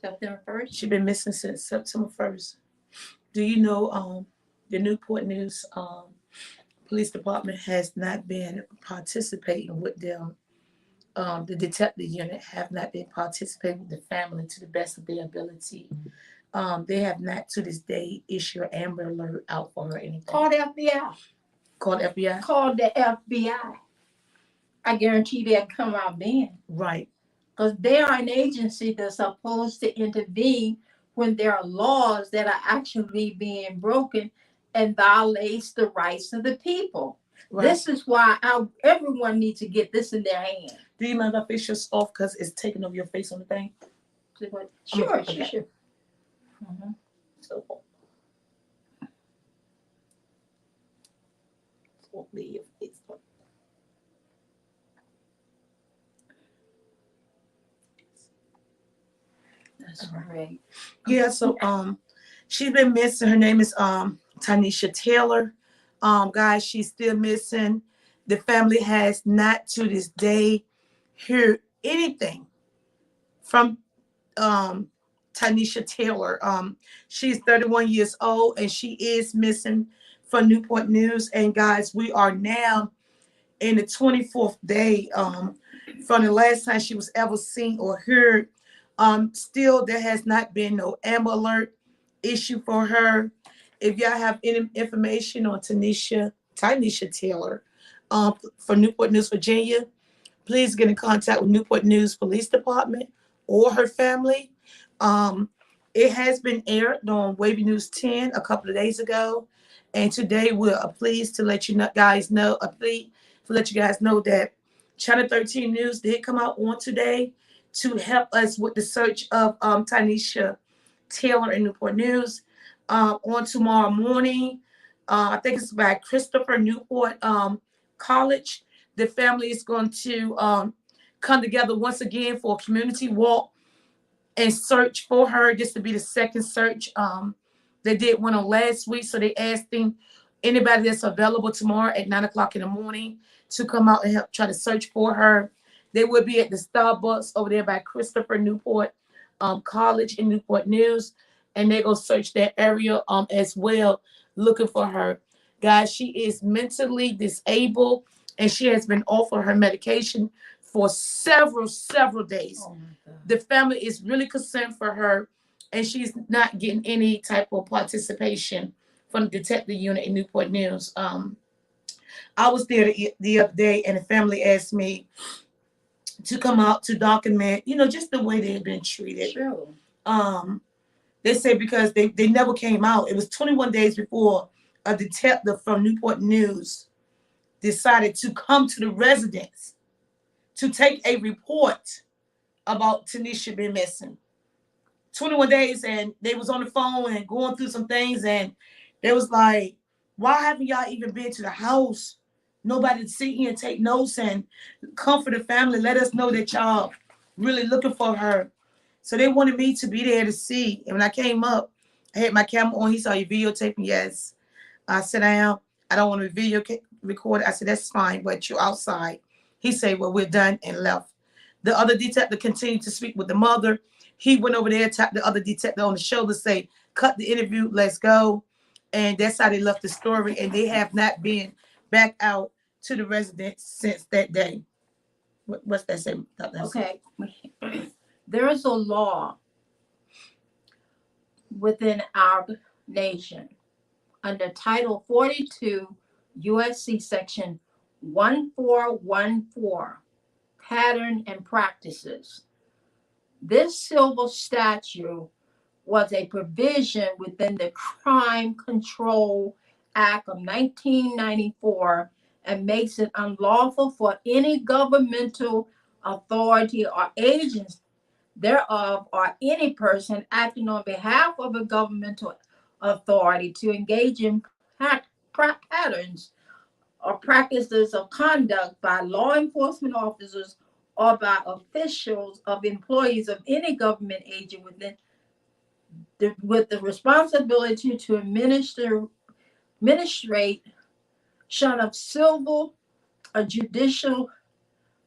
September 1st? She's been missing since September 1st. Do you know the Newport News Police Department has not been participating with them. The detective unit have not been participating with the family to the best of their ability. They have not to this day issued an Amber Alert out for her or anything. Call the FBI. Call the FBI? Call the FBI. I guarantee they'll come out then. Right. Because they are an agency that's supposed to intervene when there are laws that are actually being broken and violates the rights of the people. Right. This is why everyone needs to get this in their hand. Do you mind if I face your off because it's taking over your face on the thing? Sure, okay. Sure. Mm-hmm. So be your face. That's right. Yeah, so she's been missing. Her name is Tanisha Taylor. Guys, she's still missing. The family has not to this day heard anything from Tanisha Taylor. She's 31 years old and she is missing from Newport News. And guys, we are now in the 24th day from the last time she was ever seen or heard. Still, there has not been no Amber Alert issue for her. If y'all have any information on Tanisha Taylor for Newport News, Virginia, please get in contact with Newport News Police Department or her family. It has been aired on Wavy News 10 a couple of days ago. And today we're pleased to let you guys know, that Channel 13 News did come out on today to help us with the search of Tanisha Taylor in Newport News. On tomorrow morning, I think it's by Christopher Newport College. The family is going to come together once again for a community walk and search for her. This will be the second search. They did one on last week, so they asked anybody that's available tomorrow at 9 o'clock in the morning to come out and help try to search for her. They will be at the Starbucks over there by Christopher Newport College in Newport News, and they're going to search that area as well, looking for her. Guys, she is mentally disabled, and she has been off of her medication for several days. Oh the family is really concerned for her, and she's not getting any type of participation from the detective unit in Newport News. I was there the other day, and the family asked me to come out to document, just the way they had been treated. Sure. They say because they never came out. It was 21 days before a detective from Newport News decided to come to the residence to take a report about Tanisha being missing. 21 days, and they was on the phone and going through some things, and they was like, why haven't y'all even been to the house? Nobody to sit here and take notes and comfort the family. Let us know that y'all really looking for her. So they wanted me to be there to see. And when I came up, I had my camera on. He saw you videotaping. Yes. I said, I am. I don't want to video record. I said, that's fine, but you're outside. He said, well, we're done, and left. The other detective continued to speak with the mother. He went over there, tapped the other detective on the shoulder, say, cut the interview, let's go. And that's how they left the story. And they have not been back out to the residence since that day. What's that say? Okay. There is a law within our nation under Title 42 USC Section 1414, Pattern and Practices. This civil statute was a provision within the Crime Control Act of 1994 and makes it unlawful for any governmental authority or agency thereof or any person acting on behalf of a governmental authority to engage in patterns or practices of conduct by law enforcement officers or by officials of employees of any government agent with the responsibility to administration of civil or judicial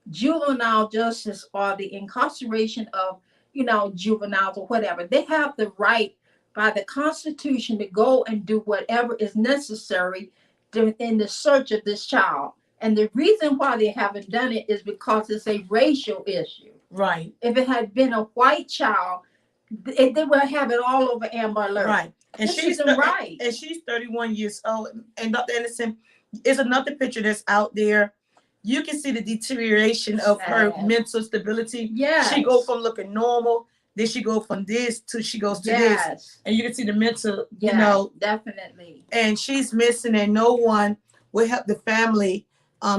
juvenile justice or the incarceration of juveniles or whatever. They have the right by the Constitution to go and do whatever is necessary in the search of this child. And the reason why they haven't done it is because it's a racial issue. Right. If it had been a white child, they would have it all over Amber Alert. Right. And this she's isn't right. And she's 31 years old. And Dr. Anderson, is another picture that's out there. You can see the deterioration of her mental stability. Yes. She go from looking normal, then she go from this to she goes to this. And you can see the mental, definitely. And she's missing, and no one will help the family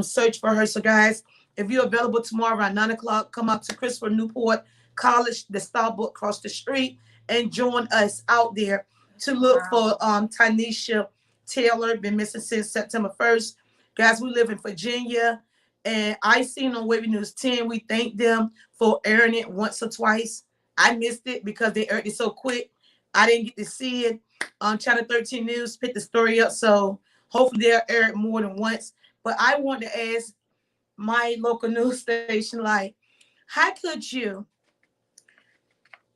search for her. So guys, if you're available tomorrow around 9 o'clock, come out to Christopher Newport College, the Starbucks across the street, and join us out there to look for Tanisha Taylor, been missing since September 1st. Guys, we live in Virginia, and I seen on Wavy News 10, we thank them for airing it once or twice. I missed it because they aired it so quick. I didn't get to see it. Channel 13 News picked the story up, so hopefully they'll air it more than once. But I want to ask my local news station, like, how could you?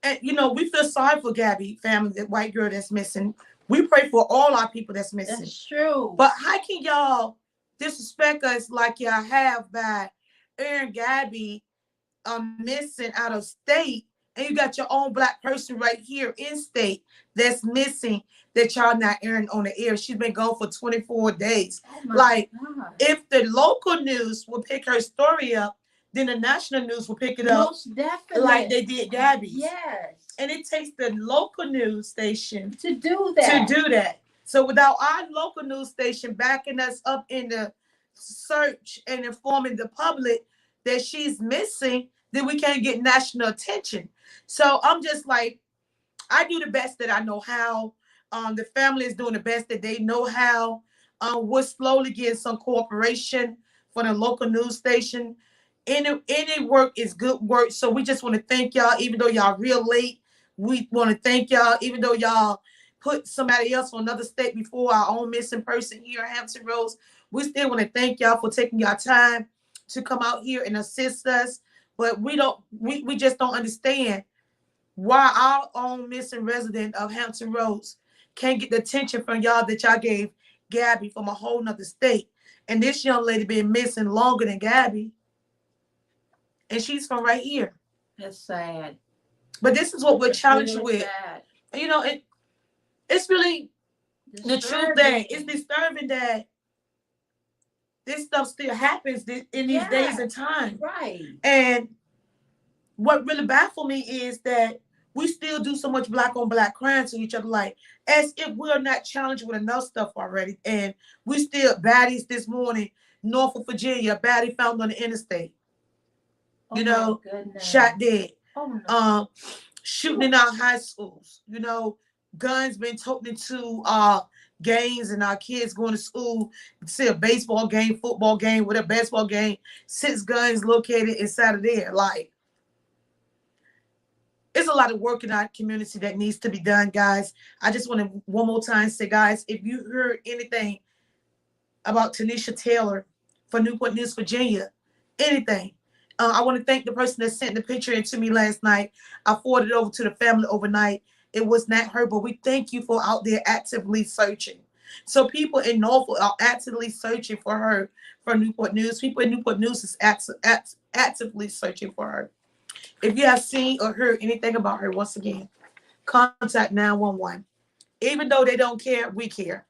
And we feel sorry for Gabby family, that white girl that's missing. We pray for all our people that's missing. That's true. But how can y'all disrespect us like y'all have by airing Gabby missing out of state, and you got your own black person right here in state that's missing, that y'all not airing on the air? She's been gone for 24 days. Like, God. If the local news will pick her story up, then the national news will pick it up. Most definitely. Like they did Gabby's. Yes. And it takes the local news station to do that. So without our local news station backing us up in the search and informing the public that she's missing, then we can't get national attention. So I'm just like, I do the best that I know how. The family is doing the best that they know how. We're slowly getting some cooperation from the local news station. Any work is good work. So we just want to thank y'all, even though y'all real late. We want to thank y'all, even though y'all put somebody else from another state before our own missing person here at Hampton Roads. We still want to thank y'all for taking your time to come out here and assist us. But we just don't understand why our own missing resident of Hampton Roads can't get the attention from y'all that y'all gave Gabby from a whole nother state. And this young lady been missing longer than Gabby. And she's from right here. That's sad. But this is what we're challenged with. Sad. It's really the truth that it's disturbing that this stuff still happens in these days and time. Right. And what really baffled me is that we still do so much black on black crime to each other, like as if we're not challenged with enough stuff already. And we still baddies this morning, Norfolk, Virginia, baddie found on the interstate. Shot dead. Oh, no. Shooting in our high schools. Guns been taken into games, and our kids going to school, see a baseball game, football game, whatever, basketball game, 6 guns located inside of there. Like, it's a lot of work in our community that needs to be done, guys. I just want to one more time say, guys, if you heard anything about Tanisha Taylor for Newport News, Virginia, anything, I want to thank the person that sent the picture in to me last night. I forwarded it over to the family overnight. It was not her, but we thank you for out there actively searching. So people in Norfolk are actively searching for her for Newport News. People in Newport News is actively searching for her. If you have seen or heard anything about her, once again, contact 911. Even though they don't care, we care.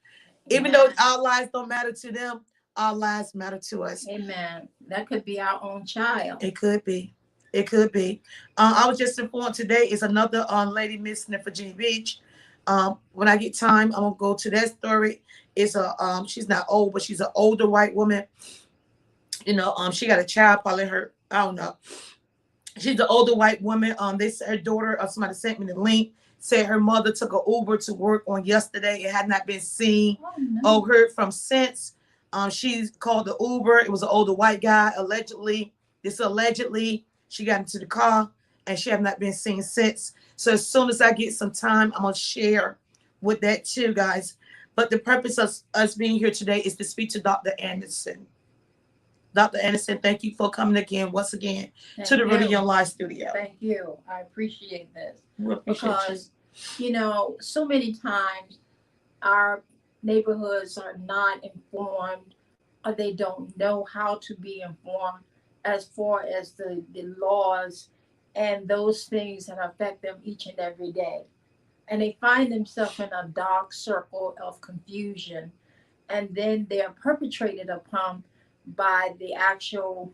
Even though our lives don't matter to them, our lives matter to us. Amen. That could be our own child. It could be. It could be. I was just informed today is another lady missing in Virginia Beach. When I get time, I'm gonna go to that story. It's she's not old, but she's an older white woman. She got a child, probably her, I don't know. She's an older white woman. They said her daughter, somebody sent me the link, said her mother took an Uber to work on yesterday. It had not been seen or heard from since. She called the Uber. It was an older white guy, allegedly. She got into the car, and she have not been seen since. So as soon as I get some time, I'm going to share with that too, guys. But the purpose of us being here today is to speak to Dr. Anderson. Dr. Anderson, thank you for coming again, once again, to the Thank Really Young you. Live studio. Thank you. I appreciate this We appreciate you. because, so many times our neighborhoods are not informed or they don't know how to be informed as far as the laws and those things that affect them each and every day. And they find themselves in a dark circle of confusion. And then they are perpetrated upon by the actual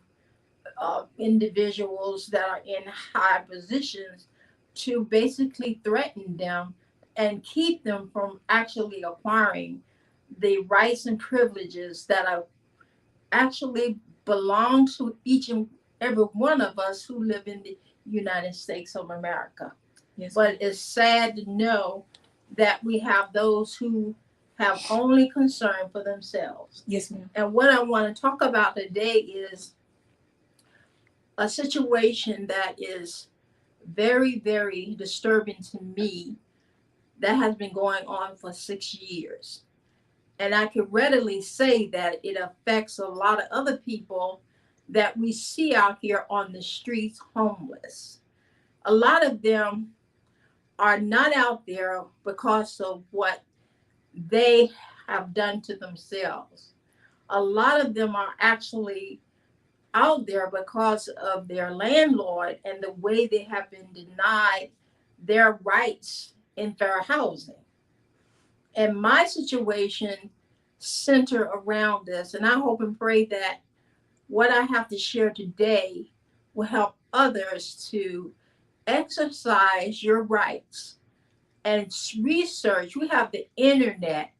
individuals that are in high positions to basically threaten them and keep them from actually acquiring the rights and privileges that are actually belong to each and every one of us who live in the United States of America. Yes, but it's sad to know that we have those who have only concern for themselves. Yes, ma'am. And what I want to talk about today is a situation that is very, very disturbing to me that has been going on for 6 years. And I can readily say that it affects a lot of other people that we see out here on the streets homeless. A lot of them are not out there because of what they have done to themselves. A lot of them are actually out there because of their landlord and the way they have been denied their rights in fair housing. And my situation center around this, and I hope and pray that what I have to share today will help others to exercise your rights and research. We have the internet,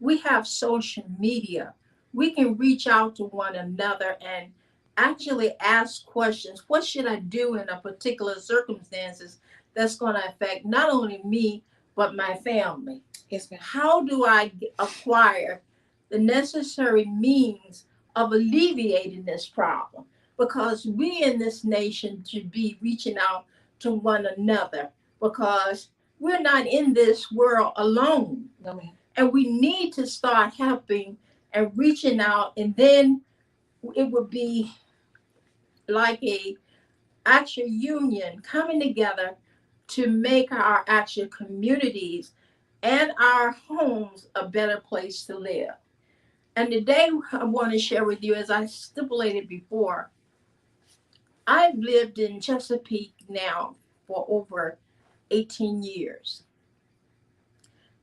we have social media. We can reach out to one another and actually ask questions. What should I do in a particular circumstances that's going to affect not only me but my family? Yes, ma'am. How do I acquire the necessary means of alleviating this problem? Because we in this nation should be reaching out to one another because we're not in this world alone. No, ma'am. And we need to start helping and reaching out, and then it would be like a actual union coming together to make our actual communities and our homes a better place to live. And today I want to share with you, as I stipulated before, I've lived in Chesapeake now for over 18 years.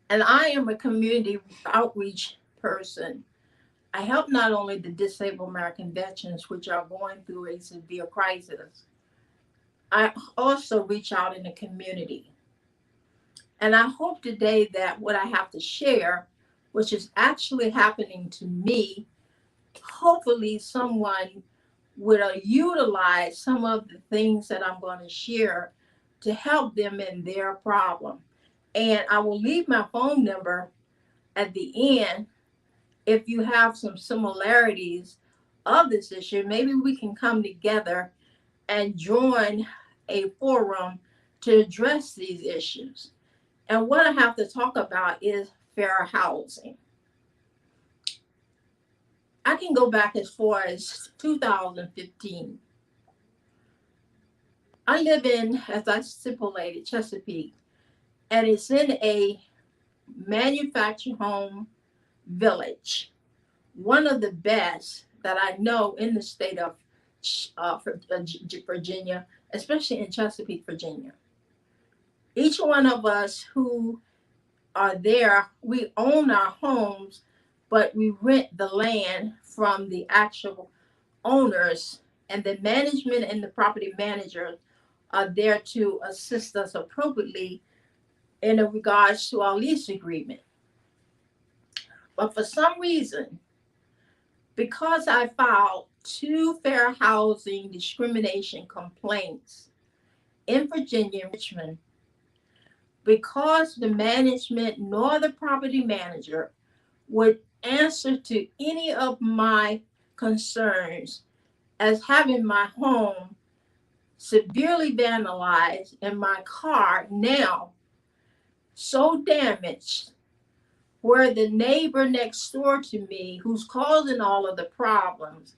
And I am a community outreach person. I help not only the disabled American veterans, which are going through a severe crisis, I also reach out in the community. And I hope today that what I have to share, which is actually happening to me, hopefully someone would utilize some of the things that I'm going to share to help them in their problem. And I will leave my phone number at the end. If you have some similarities of this issue, maybe we can come together and join a forum to address these issues. And what I have to talk about is fair housing. I can go back as far as 2015. I live in, as I stipulated, Chesapeake, and it's in a manufactured home village, one of the best that I know in the state of Virginia, especially in Chesapeake, Virginia. Each one of us who are there, we own our homes, but we rent the land from the actual owners, and the management and the property manager are there to assist us appropriately in regards to our lease agreement. But for some reason, because I filed 2 fair housing discrimination complaints in Virginia and Richmond, because the management nor the property manager would answer to any of my concerns as having my home severely vandalized and my car now so damaged, where the neighbor next door to me, who's causing all of the problems,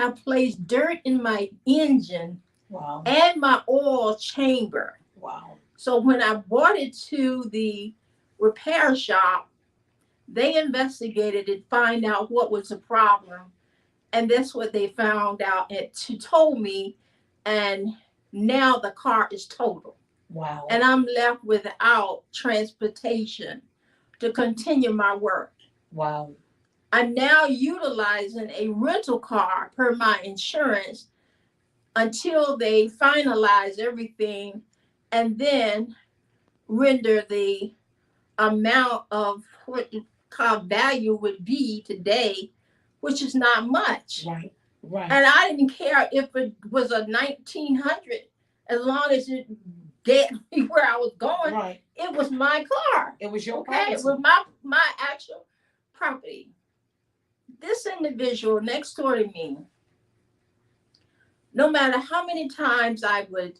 have placed dirt in my engine Wow. and my oil chamber. Wow. So when I brought it to the repair shop, they investigated it, find out what was the problem. And that's what they found out. And she told me, and now the car is totaled. Wow. And I'm left without transportation to continue my work. Wow. I'm now utilizing a rental car per my insurance until they finalize everything and then render the amount of what the car value would be today, which is not much. Right. Right. And I didn't care if it was a 1900, as long as it get me where I was going. Right. It was my car. It was your Okay, property. it was my actual property. This individual next door to me, no matter how many times I would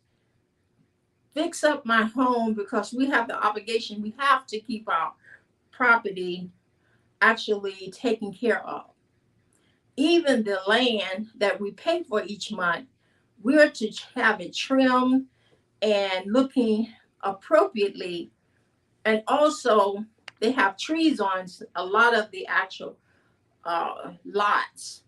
fix up my home, because we have the obligation, we have to keep our property actually taken care of. Even the land that we pay for each month, we're to have it trimmed and looking appropriately. And also, they have trees on a lot of the actual lots.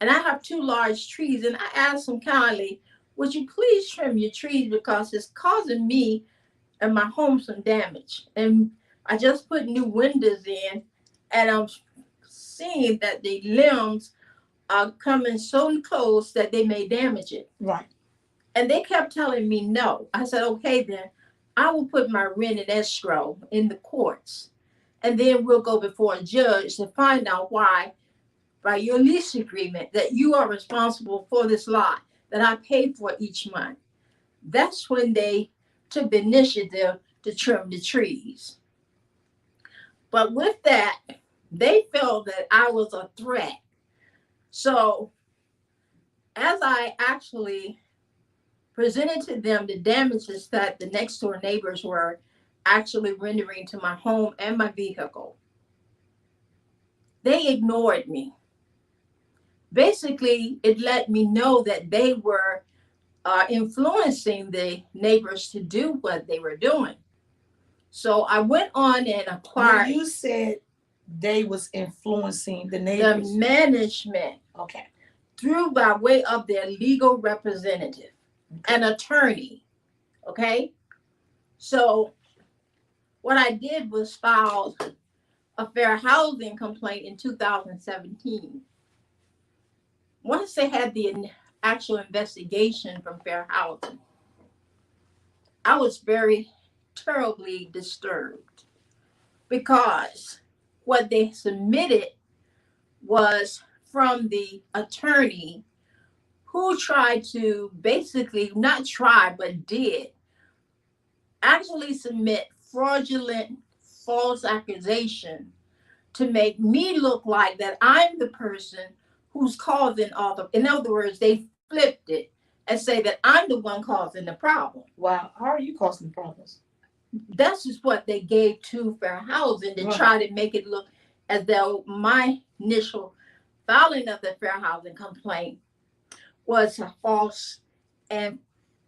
And I have two large trees, and I asked them kindly, would you please trim your trees, because it's causing me and my home some damage. And I just put new windows in, and I'm seeing that the limbs are coming so close that they may damage it. Right. And they kept telling me no. I said, okay, then I will put my rent in escrow in the courts. And then we'll go before a judge to find out why, by your lease agreement, that you are responsible for this lot that I pay for each month. That's when they took the initiative to trim the trees. But with that, they felt that I was a threat. So as I actually presented to them the damages that the next door neighbors were actually rendering to my home and my vehicle, they ignored me. Basically, it let me know that they were influencing the neighbors to do what they were doing. So I went on and acquired. When you said they was influencing the The neighbors. management, Okay. through by way of their legal representative, an attorney. Okay. So what I did was file a fair housing complaint in 2017. Once they had the actual investigation from fair housing, I was very terribly disturbed, because what they submitted was from the attorney, who tried to basically, not try, but did actually submit fraudulent false accusation to make me look like that I'm the person who's causing all the, in other words, they flipped it and say that I'm the one causing the problem. Wow. How are you causing problems? That's just what they gave to fair housing to try to make it look as though my initial filing of the fair housing complaint was a false and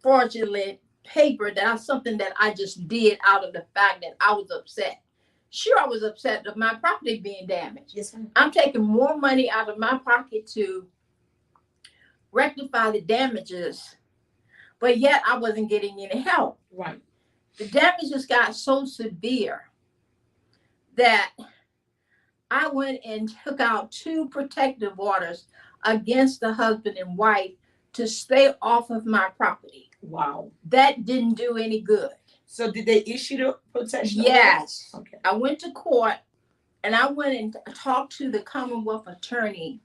fraudulent paper, that's something that I just did out of the fact that I was upset. Sure, I was upset of my property being damaged. Yes, ma'am. I'm taking more money out of my pocket to rectify the damages, but yet I wasn't getting any help. Right. The damages got so severe that I went and took out 2 protective orders against the husband and wife to stay off of my property. Wow. That didn't do any good. So did they issue the protection order? Yes. Okay. I went to court and I went and talked to the Commonwealth attorney,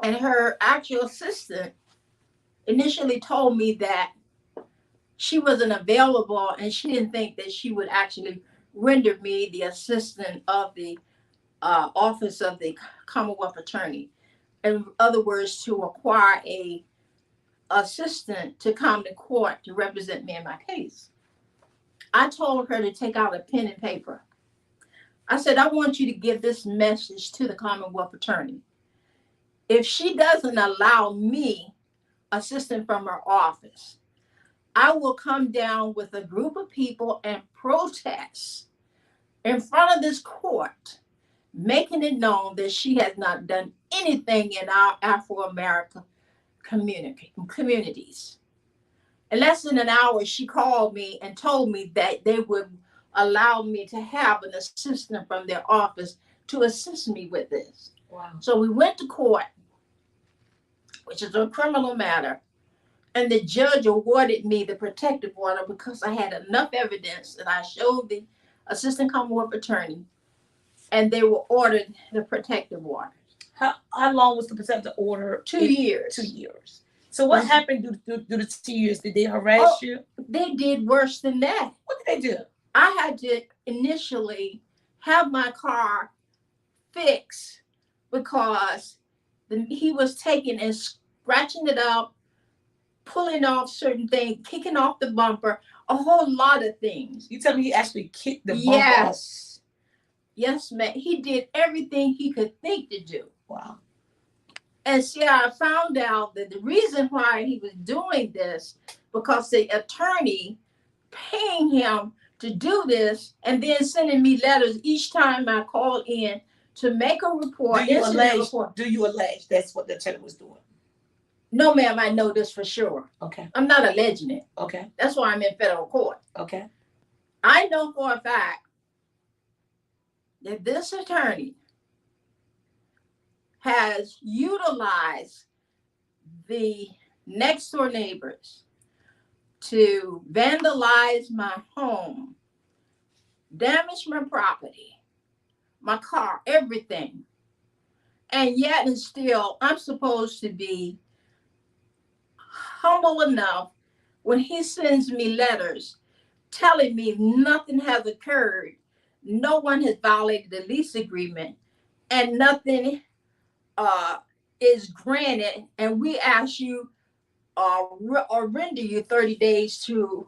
and her actual assistant initially told me that she wasn't available and she didn't think that she would actually render me the assistant of the office of the Commonwealth attorney. In other words, to acquire a assistant to come to court to represent me in my case. I told her to take out a pen and paper. I said, I want you to give this message to the Commonwealth attorney. if she doesn't allow me assistance from her office, I will come down with a group of people and protest in front of this court, making it known that she has not done anything in our Afro-American communities. In less than an hour, she called me and told me that they would allow me to have an assistant from their office to assist me with this. Wow. So we went to court, which is a criminal matter, and the judge awarded me the protective order because I had enough evidence that I showed the assistant Commonwealth attorney, and they were ordered the protective order. How long was the protective order? 2 years. 2 years. So what happened through the 2 years? Did they harass you? They did worse than that. What did they do? I had to initially have my car fixed because he was taking and scratching it up, pulling off certain things, kicking off the bumper, a whole lot of things. You tell me he actually kicked the bumper Yes. Yes, ma'am. He did everything he could think to do. Wow. And see, I found out that the reason why he was doing this, because the attorney paying him to do this and then sending me letters each time I called in to make a report. Do you allege that's what the attorney was doing? No, ma'am, I know this for sure. Okay. I'm not alleging it. Okay. That's why I'm in federal court. Okay. I know for a fact that this attorney has utilized the next door neighbors to vandalize my home, damage my property, my car, everything. And yet and still, I'm supposed to be humble enough when he sends me letters telling me nothing has occurred, no one has violated the lease agreement, and nothing is granted, and we ask you or render you 30 days to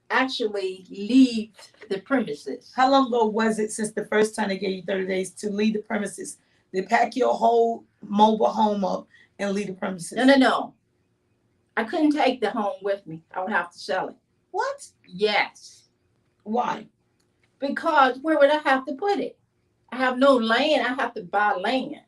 actually leave the premises. How long ago was it since the first time they gave you 30 days to leave the premises? They pack your whole mobile home up and leave the premises? No. I couldn't take the home with me. I would have to sell it. What? Yes. Why? Because where would I have to put it? I have no land. I have to buy land.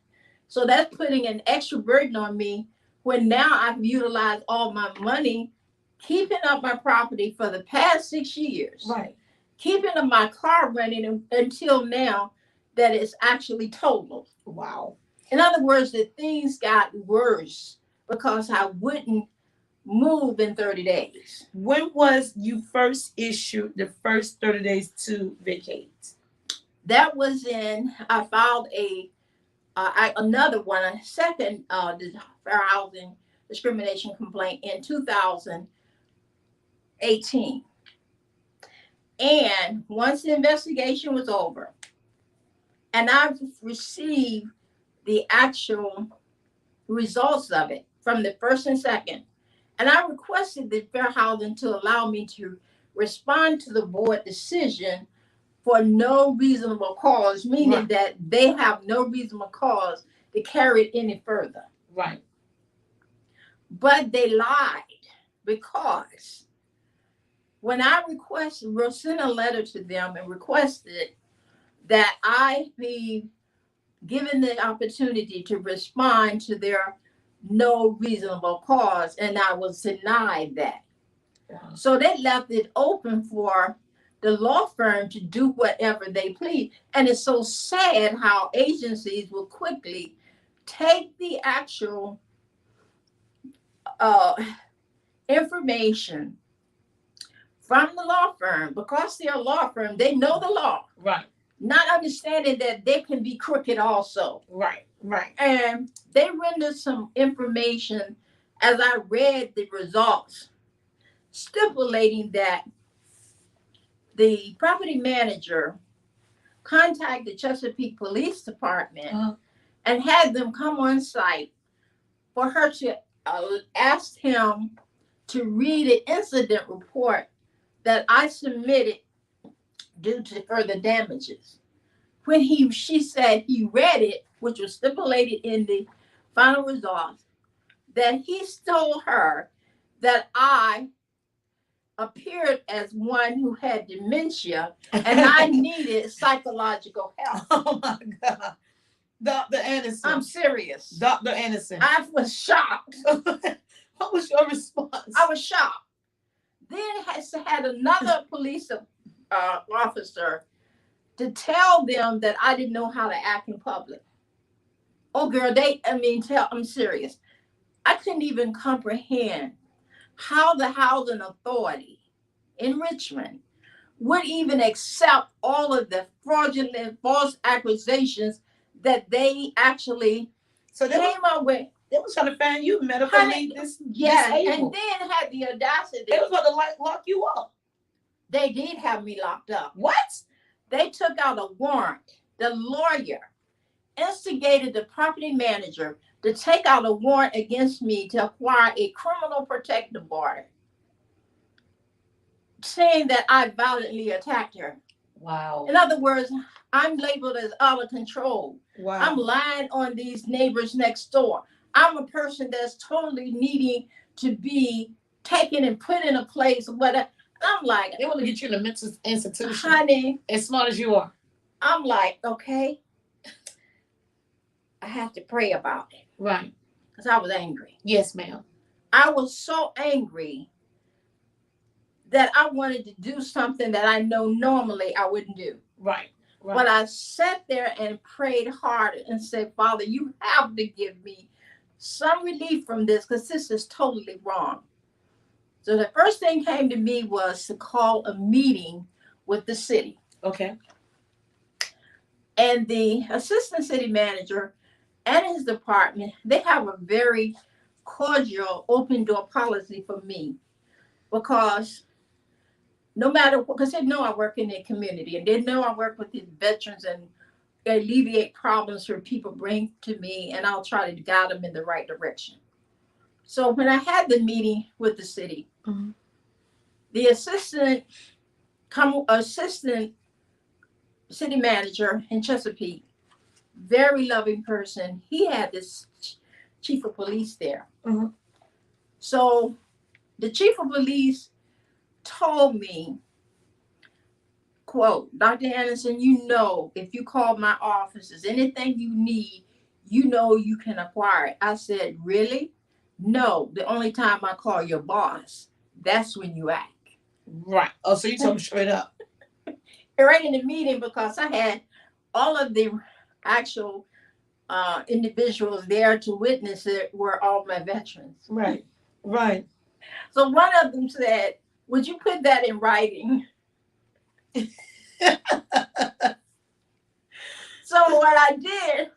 So that's putting an extra burden on me when now I've utilized all my money, keeping up my property for the past 6 years. Right. Keeping up my car running until now that it's actually totaled. Wow. In other words, the things got worse because I wouldn't move in 30 days. When was you first issued the first 30 days to vacate? That was I filed another one, a second fair housing discrimination complaint in 2018. And once the investigation was over, and I've received the actual results of it from the first and second, and I requested the fair housing to allow me to respond to the board decision for no reasonable cause, meaning right. that they have no reasonable cause to carry it any further. Right. But they lied because when I sent a letter to them and requested that I be given the opportunity to respond to their no reasonable cause, and I was denied that. Wow. So they left it open for the law firm to do whatever they please. And it's so sad how agencies will quickly take the actual information from the law firm, because they're a law firm, they know the law. Right. Not understanding that they can be crooked also. Right. And they rendered some information as I read the results, stipulating that the property manager contacted the Chesapeake Police Department and had them come on site for her to ask him to read an incident report that I submitted due to further damages. When she said he read it, which was stipulated in the final result, that he told her that I appeared as one who had dementia and I needed psychological help. Oh my God. Dr. Anderson. I'm serious. Dr. Anderson. I was shocked. What was your response? I was shocked. Then had another police officer to tell them that I didn't know how to act in public. Oh, girl, I'm serious. I couldn't even comprehend how the housing authority in Richmond would even accept all of the fraudulent false accusations that they actually came up with. They was trying to find you medically disabled. And then had the audacity. They was going to lock you up. They did have me locked up. What? They took out a warrant. The lawyer instigated the property manager to take out a warrant against me to acquire a criminal protective order, saying that I violently attacked her. Wow. In other words, I'm labeled as out of control. Wow. I'm lying on these neighbors next door. I'm a person that's totally needing to be taken and put in a place. But I'm like, they want to get you in a mental institution. Honey. As smart as you are. I'm like, okay. I have to pray about it. Right. Because I was angry. Yes, ma'am. I was so angry that I wanted to do something that I know normally I wouldn't do. Right. Right. But I sat there and prayed hard and said, Father, you have to give me some relief from this because this is totally wrong. So the first thing came to me was to call a meeting with the city. Okay. And the assistant city manager and his department, they have a very cordial open door policy for me because no matter what, because they know I work in the community and they know I work with the veterans and alleviate problems where people bring to me, and I'll try to guide them in the right direction. So when I had the meeting with the city, mm-hmm. the assistant city manager in Chesapeake, very loving person, he had this chief of police there. Mm-hmm. So the chief of police told me, quote, Dr. Anderson, you know, if you call my office, is anything you need, you know you can acquire it. I said, really? No, the only time I call your boss, that's when you act. Right. Oh, so you told me straight up. Right in the meeting, because I had all of the actual individuals there to witness it were all my veterans. Right. Right. So one of them said, would you put that in writing? So what I did,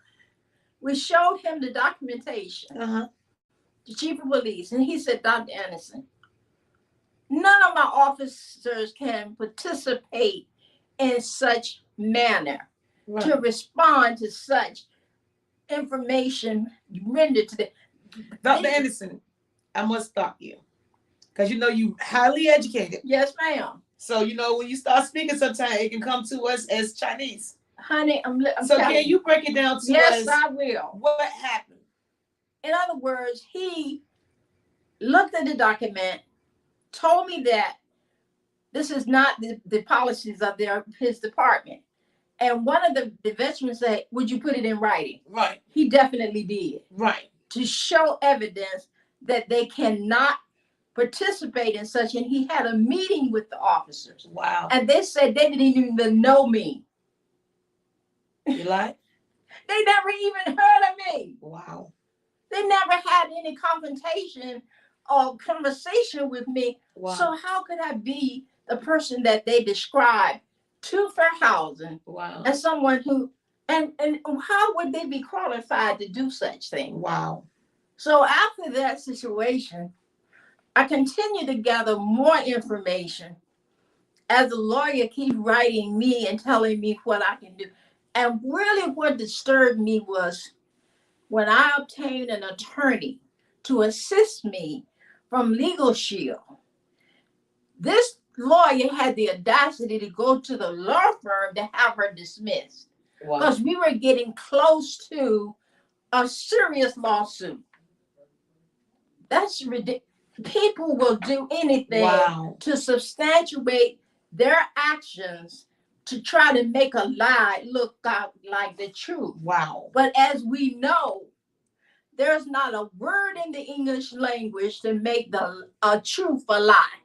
we showed him the documentation, the chief of police, and he said, Dr. Anderson, none of my officers can participate in such manner to respond to such information rendered to them. Dr. Anderson, I must stop you. Because you know you highly educated. Yes, ma'am. So, you know, when you start speaking sometimes, it can come to us as Chinese. Honey, I'm so can you break it down to us? Yes, I will. What happened? In other words, he looked at the document, told me that this is not the policies of his department. And one of the veterans said, would you put it in writing? Right. He definitely did. Right. To show evidence that they cannot participate in such, and he had a meeting with the officers. Wow. And they said they didn't even know me. You lied? They never even heard of me. Wow. They never had any confrontation or conversation with me. Wow. So how could I be the person that they described to fair housing? Wow. As someone who, and how would they be qualified to do such things? Wow. So after that situation, I continue to gather more information as the lawyer keeps writing me and telling me what I can do. And really what disturbed me was when I obtained an attorney to assist me from Legal Shield. This lawyer had the audacity to go to the law firm to have her dismissed. Wow. Because we were getting close to a serious lawsuit. That's ridiculous. People will do anything to substantiate their actions to try to make a lie look like the truth. Wow. But as we know, there's not a word in the English language to make a truth a lie.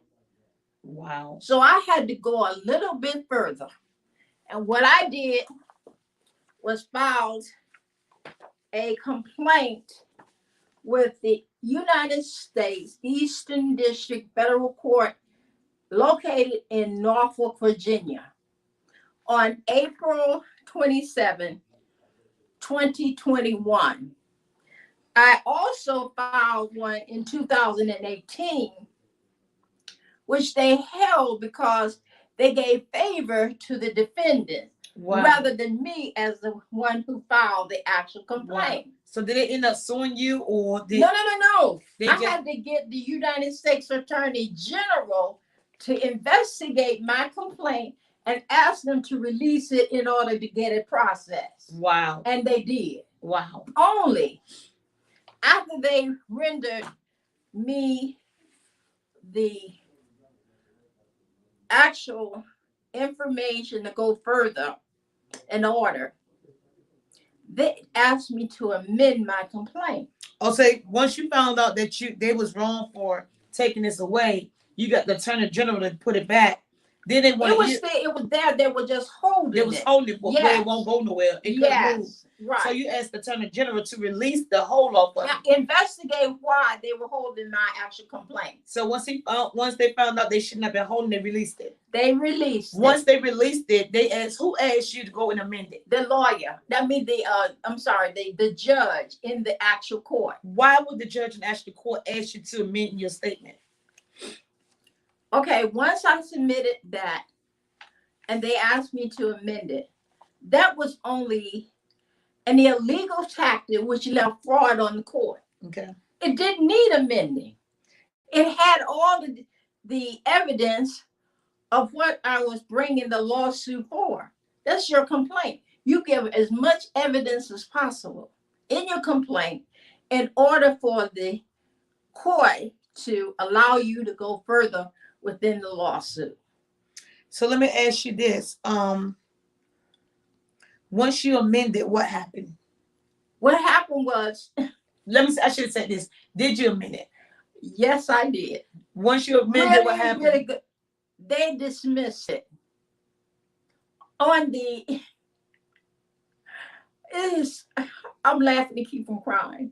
Wow. So I had to go a little bit further. And what I did was filed a complaint with the United States Eastern District Federal Court located in Norfolk, Virginia on April 27, 2021. I also filed one in 2018, which they held because they gave favor to the defendant rather than me as the one who filed the actual complaint. Wow. So did they end up suing you, or did No. I had to get the United States Attorney General to investigate my complaint and ask them to release it in order to get it processed. Wow. And they did. Wow. Only after they rendered me the actual information to go further in order, they asked me to amend my complaint. Oh, so once you found out that they was wrong for taking this away, you got the Attorney General to put it back. Then they wanted it was there. They were just holding it. They was holding it, but it won't go nowhere. It couldn't move. Right. So you asked the Attorney General to release the hold off of it. Investigate why they were holding my actual complaint. So once they found out they shouldn't have been holding, they released it. They released Once they released it, they asked, who asked you to go and amend it? The lawyer. That means the judge in the actual court. Why would the judge in the actual court ask you to amend your statement? Okay, once I submitted that and they asked me to amend it, that was only an illegal tactic which left fraud on the court. Okay. It didn't need amending. It had all the evidence of what I was bringing the lawsuit for. That's your complaint. You give as much evidence as possible in your complaint in order for the court to allow you to go further within the lawsuit. So let me ask you this. Once you amended, what happened? What happened was... I should have said this. Did you amend it? Yes, I did. Once you amended, what happened? Really good. They dismissed it. I'm laughing to keep from crying.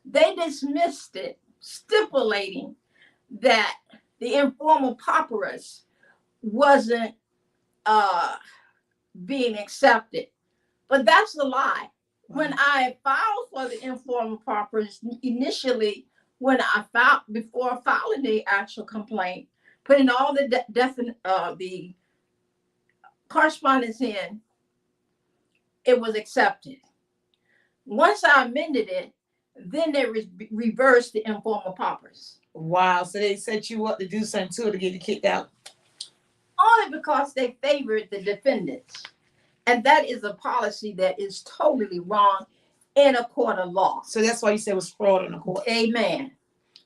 They dismissed it, stipulating that the informal papyrus wasn't being accepted. But that's a lie. When I filed for the informal papyrus initially, before filing the actual complaint, putting all the correspondence in, it was accepted. Once I amended it, then they reversed the informal papyrus. Wow, so they set you up to do something to get you kicked out? Only because they favored the defendants. And that is a policy that is totally wrong in a court of law. So that's why you said it was fraud in the court. Amen.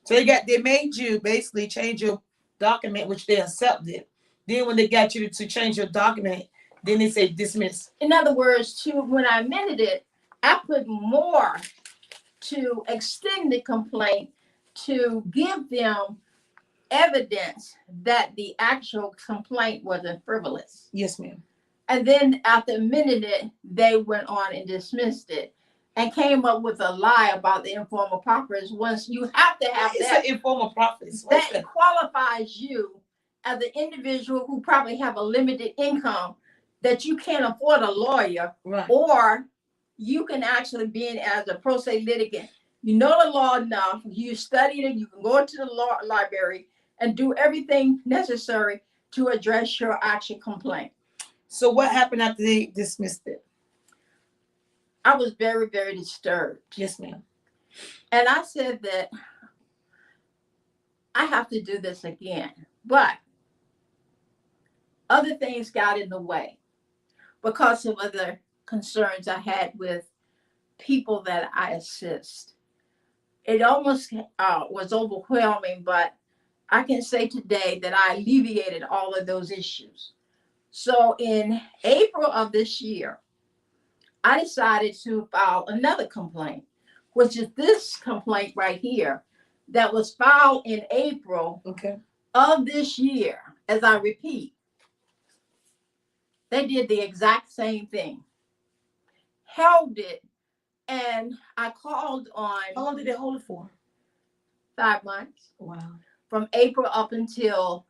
So they made you basically change your document, which they accepted. Then when they got you to change your document, then they say dismiss. In other words, when I amended it, I put more to extend the complaint to give them evidence that the actual complaint wasn't frivolous. Yes, ma'am. And then after amending it, they went on and dismissed it and came up with a lie about the informal papyrus. Once you have to have that informal papyrus, that qualifies you as an individual who probably have a limited income, that you can't afford a lawyer, right, or you can actually be in as a pro se litigant. You know the law enough, you studied it, you can go to the law library and do everything necessary to address your actual complaint. So what happened after they dismissed it? I was very, very disturbed. Yes, ma'am. And I said that I have to do this again. But other things got in the way because of other concerns I had with people that I assist. It almost was overwhelming, but I can say today that I alleviated all of those issues. So in April of this year, I decided to file another complaint, which is this complaint right here that was filed in April of this year. As I repeat, they did the exact same thing, held it, and I called on. How long did they hold it for? 5 months. Wow. From April up until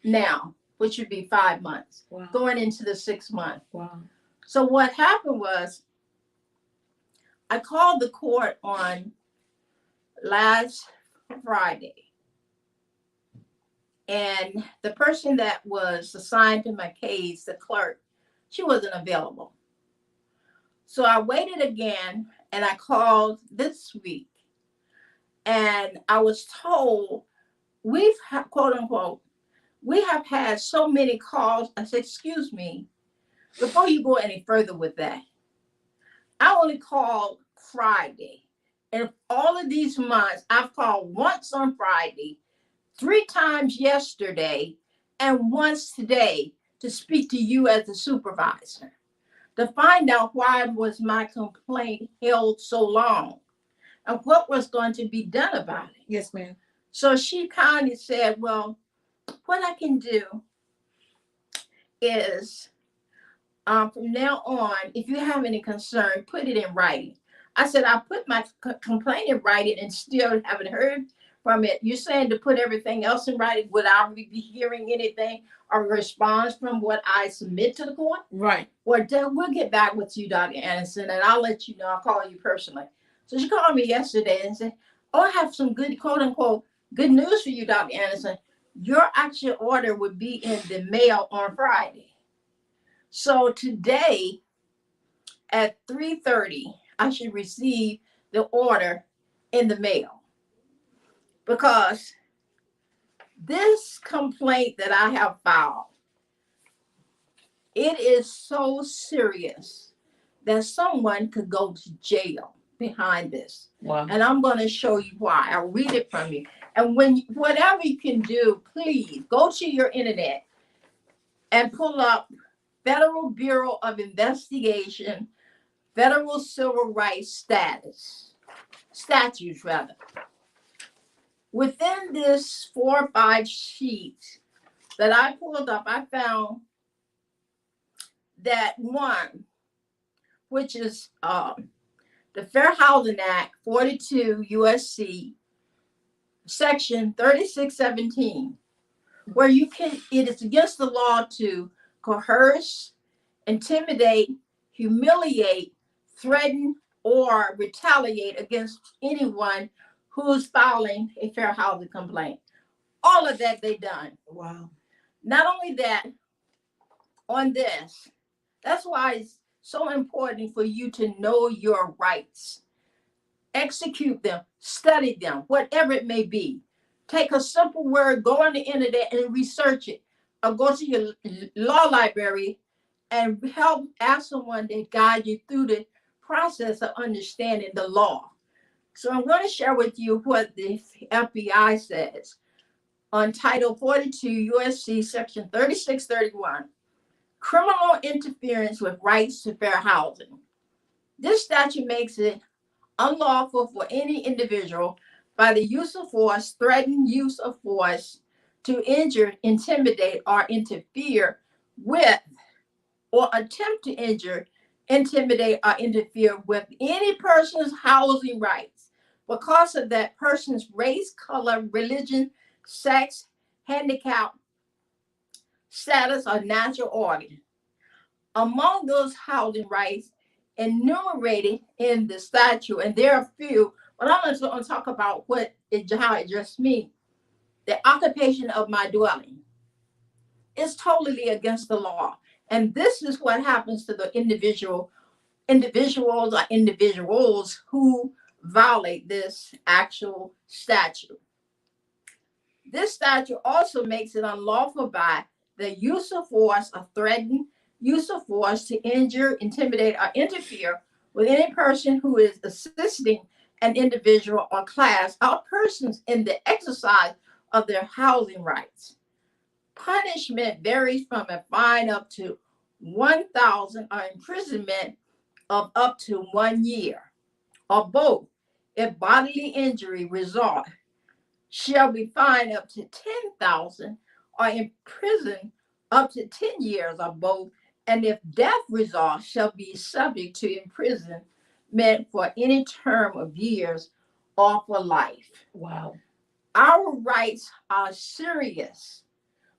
now, which would be 5 months. Wow. Going into the 6th month. Wow. So what happened was I called the court on last Friday, and the person that was assigned to my case, the clerk, she wasn't available. So I waited again, and I called this week, and I was told we've, quote unquote, we have had so many calls. I said, excuse me, before you go any further with that, I only called Friday. And all of these months, I've called once on Friday, 3 times yesterday, and once today to speak to you as the supervisor, to find out why was my complaint held so long and what was going to be done about it. Yes, ma'am. So she kindly said, well, what I can do is from now on, if you have any concern, put it in writing. I said, I put my complaint in writing and still haven't heard from it. You're saying to put everything else in writing without me be hearing anything or response from what I submit to the court? Right. Well, we'll get back with you, Dr. Anderson, and I'll let you know. I'll call you personally. So she called me yesterday and said, oh, I have some good, quote unquote, good news for you, Dr. Anderson. Your actual order would be in the mail on Friday. So today at 3:30, I should receive the order in the mail, because this complaint that I have filed, it is so serious that someone could go to jail behind this. Wow. And I'm going to show you why. I'll read it from you. And whatever you can do, please go to your internet and pull up Federal Bureau of Investigation, Federal Civil Rights statutes rather. Within this 4 or 5 sheets that I pulled up, I found that one, which is the Fair Housing Act, 42 USC, section 3617, where it is against the law to coerce, intimidate, humiliate, threaten, or retaliate against anyone who's filing a fair housing complaint. All of that they done. Wow. Not only that, on this, that's why it's so important for you to know your rights. Execute them, study them, whatever it may be. Take a simple word, go on the internet and research it, or go to your law library and ask someone to guide you through the process of understanding the law. So I'm going to share with you what the FBI says on Title 42 USC Section 3631, criminal interference with rights to fair housing. This statute makes it unlawful for any individual by the use of force, threatened use of force to injure, intimidate, or interfere with, or attempt to injure, intimidate, or interfere with any person's housing rights because of that person's race, color, religion, sex, handicap, status, or natural organ. Among those housing rights enumerated in the statute, and there are a few, but I'm going to talk about how it just means. The occupation of my dwelling is totally against the law. And this is what happens to the individuals or individuals who violate this actual statute. This statute also makes it unlawful by the use of force or threatened use of force to injure, intimidate, or interfere with any person who is assisting an individual or class or persons in the exercise of their housing rights. Punishment varies from a fine up to 1,000 or imprisonment of up to 1 year, or both. If bodily injury result, shall be fined up to 10,000 or imprisoned up to 10 years, or both. And if death results, shall be subject to imprisonment for any term of years or for life. Wow. Our rights are serious.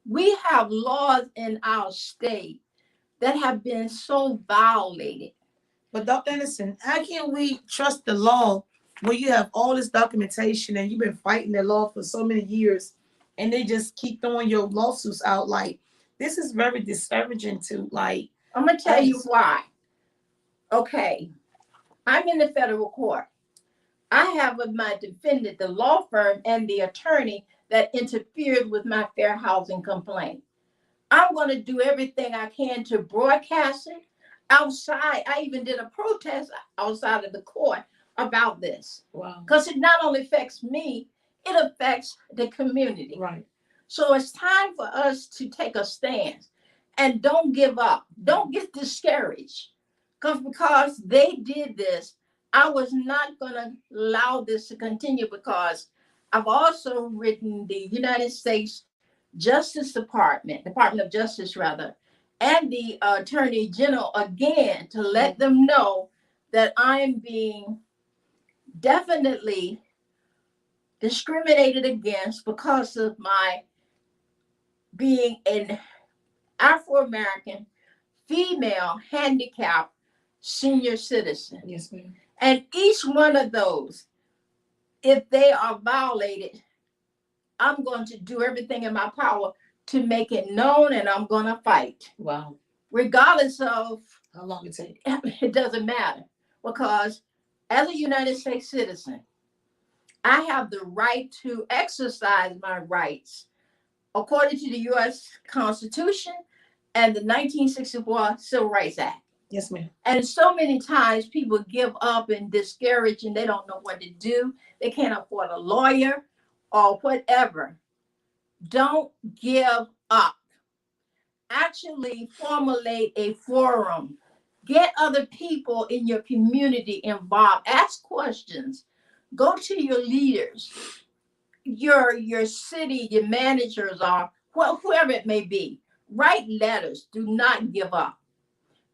We have laws in our state that have been so violated. But Dr. Anderson, how can we trust the law when you have all this documentation and you've been fighting the law for so many years and they just keep throwing your lawsuits out? Like, this is very discouraging to, like, I'm going to tell you why. Okay, I'm in the federal court. I have with my defendant the law firm and the attorney that interfered with my fair housing complaint. I'm going to do everything I can to broadcast it outside. I even did a protest outside of the court about this. Wow. Because it not only affects me, it affects the community. Right. So it's time for us to take a stance and don't give up. Don't get discouraged. Because they did this, I was not going to allow this to continue, because I've also written the United States Department of Justice rather, and the Attorney General again to let them know that I am being definitely discriminated against because of my being an Afro-American female handicapped senior citizen. Yes, ma'am. And each one of those, if they are violated, I'm going to do everything in my power to make it known, and I'm going to fight. Wow. Regardless of how long it takes. It doesn't matter, because as a United States citizen, I have the right to exercise my rights according to the U.S. Constitution and the 1964 Civil Rights Act. Yes, ma'am. And so many times people give up and discourage, and they don't know what to do. They can't afford a lawyer or whatever. Don't give up. Actually formulate a forum. Get other people in your community involved. Ask questions. Go to your leaders, your city, your managers, or whoever it may be. Write letters. Do not give up,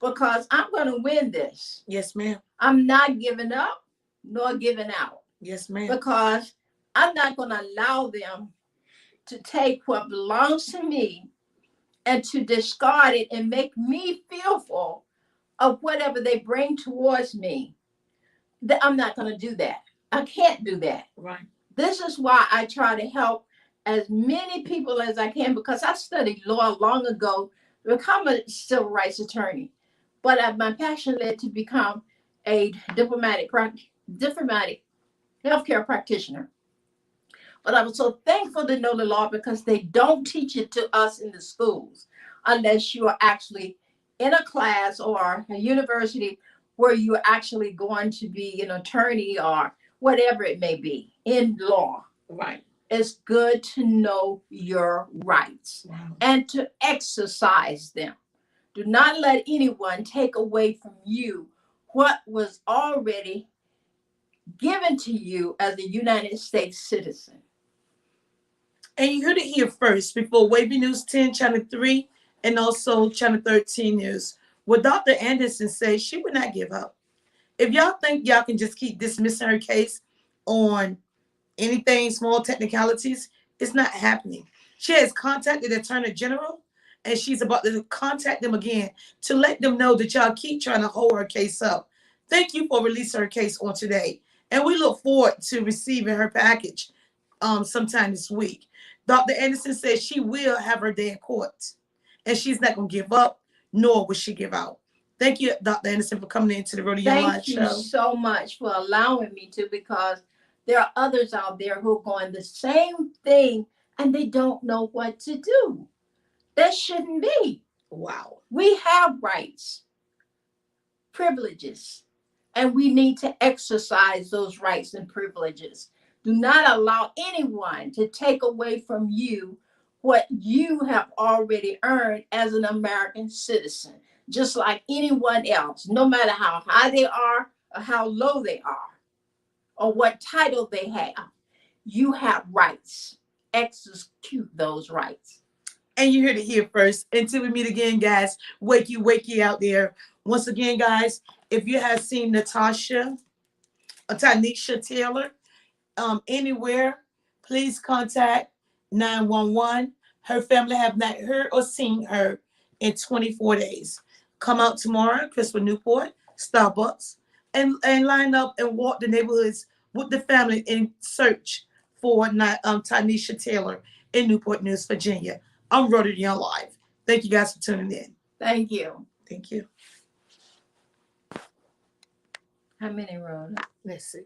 because I'm going to win this. Yes, ma'am. I'm not giving up nor giving out. Yes, ma'am. Because I'm not going to allow them to take what belongs to me and to discard it and make me fearful of whatever they bring towards me. I'm not going to do that. I can't do that. Right. This is why I try to help as many people as I can, because I studied law long ago to become a civil rights attorney. But my passion led to become a diplomatic healthcare practitioner. But I was so thankful to know the law, because they don't teach it to us in the schools unless you are actually in a class or a university where you're actually going to be an attorney or whatever it may be in law. Right. It's good to know your rights. Wow. And to exercise them. Do not let anyone take away from you what was already given to you as a United States citizen. And you heard it here first before Wavy News 10, Channel 3, and also Channel 13 News, where Dr. Anderson says she would not give up. If y'all think y'all can just keep dismissing her case on anything, small technicalities, it's not happening. She has contacted the Attorney General, and she's about to contact them again to let them know that y'all keep trying to hold her case up. Thank you for releasing her case on today. And we look forward to receiving her package sometime this week. Dr. Anderson says she will have her day in court, and she's not going to give up, nor will she give out. Thank you, Dr. Anderson, for coming into the Rodeo Live Show. Thank you so much for allowing me to, because there are others out there who are going the same thing, and they don't know what to do. That shouldn't be. Wow. We have rights, privileges, and we need to exercise those rights and privileges. Do not allow anyone to take away from you what you have already earned as an American citizen, just like anyone else, no matter how high they are or how low they are or what title they have. You have rights. Execute those rights. And you heard it here first. Until we meet again, guys, wakey out there. Once again, guys, if you have seen Natasha or Tanisha Taylor anywhere, please contact 911. Her family have not heard or seen her in 24 days. Come out tomorrow, Christopher Newport, Starbucks, and line up and walk the neighborhoods with the family in search for Tanisha Taylor in Newport News, Virginia. I'm Rotary Young Live. Thank you guys for tuning in. Thank you. Thank you. How many, Rhoda? Let's see.